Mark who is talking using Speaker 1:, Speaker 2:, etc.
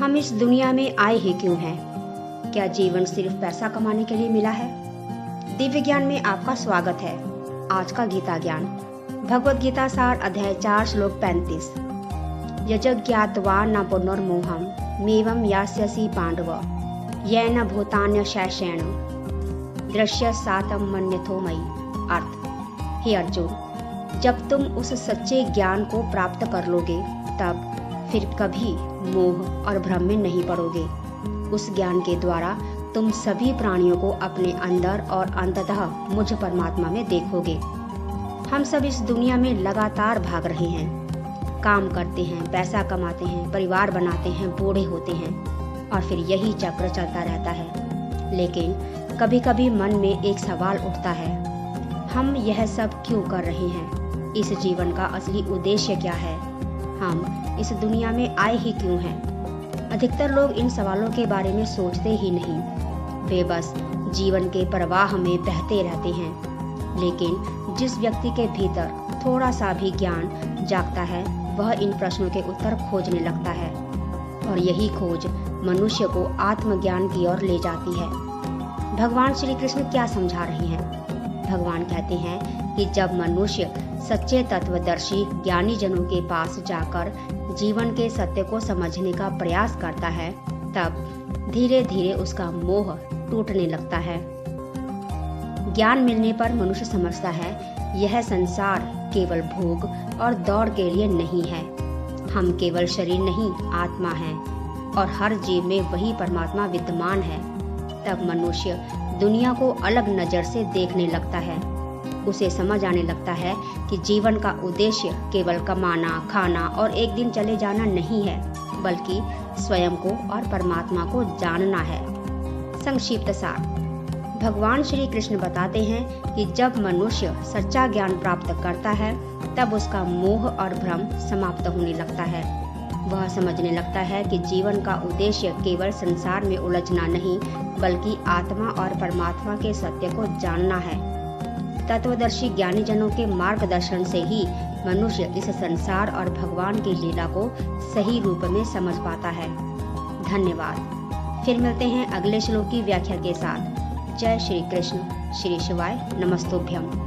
Speaker 1: हम इस दुनिया में आए ही क्यों हैं? क्या जीवन सिर्फ पैसा कमाने के लिए मिला है? दिव्य ज्ञान में आपका स्वागत है। आज का गीता ज्ञान भगवद गीता सार अध्याय 4 श्लोक 35। यजज्ञात्वा न पुनर्मोहम मेवं यास्यसि पांडव येन भूतान्य शैषेण दृश्य सातम मन्यथो मयि। अर्थ, हे अर्जुन, जब तुम उस सच्चे ज्ञान को प्राप्त कर लोगे तब फिर कभी मोह और भ्रम में नहीं पड़ोगे। उस ज्ञान के द्वारा तुम सभी प्राणियों को अपने अंदर और अंततः मुझ परमात्मा में देखोगे। हम सब इस दुनिया में लगातार भाग रहे हैं, काम करते हैं, पैसा कमाते हैं, परिवार बनाते हैं, बूढ़े होते हैं और फिर यही चक्र चलता रहता है। लेकिन कभी कभी मन में एक सवाल उठता है, हम यह सब क्यों कर रहे हैं? इस जीवन का असली उद्देश्य क्या है? हम इस दुनिया में आए ही क्यों हैं? अधिकतर लोग इन सवालों के बारे में सोचते ही नहीं। वे बस जीवन के प्रवाह में बहते रहते हैं। लेकिन जिस व्यक्ति के भीतर थोड़ा सा भी ज्ञान जागता है वह इन प्रश्नों के उत्तर खोजने लगता है और यही खोज मनुष्य को आत्मज्ञान की ओर ले जाती है। भगवान श्री कृष्ण क्या समझा रहे हैं? भगवान कहते हैं कि जब मनुष्य सच्चे तत्वदर्शी ज्ञानी जनों के पास जाकर जीवन के सत्य को समझने का प्रयास करता है तब धीरे धीरे उसका मोह टूटने लगता है। ज्ञान मिलने पर मनुष्य समझता है यह संसार केवल भोग और दौड़ के लिए नहीं है। हम केवल शरीर नहीं, आत्मा हैं और हर जीव में वही परमात्मा विद्यमान है। तब मनुष्य दुनिया को अलग नजर से देखने लगता है। उसे समझ आने लगता है कि जीवन का उद्देश्य केवल कमाना, खाना और एक दिन चले जाना नहीं है, बल्कि स्वयं को और परमात्मा को जानना है। संक्षिप्त सार, भगवान श्री कृष्ण बताते हैं कि जब मनुष्य सच्चा ज्ञान प्राप्त करता है तब उसका मोह और भ्रम समाप्त होने लगता है। वह समझने लगता है कि जीवन का उद्देश्य केवल संसार में उलझना नहीं, बल्कि आत्मा और परमात्मा के सत्य को जानना है। तत्वदर्शी ज्ञानी जनों के मार्गदर्शन से ही मनुष्य इस संसार और भगवान की लीला को सही रूप में समझ पाता है। धन्यवाद। फिर मिलते हैं अगले श्लोक की व्याख्या के साथ। जय श्री कृष्ण, श्री शिवाय, नमस्तुभ्यम।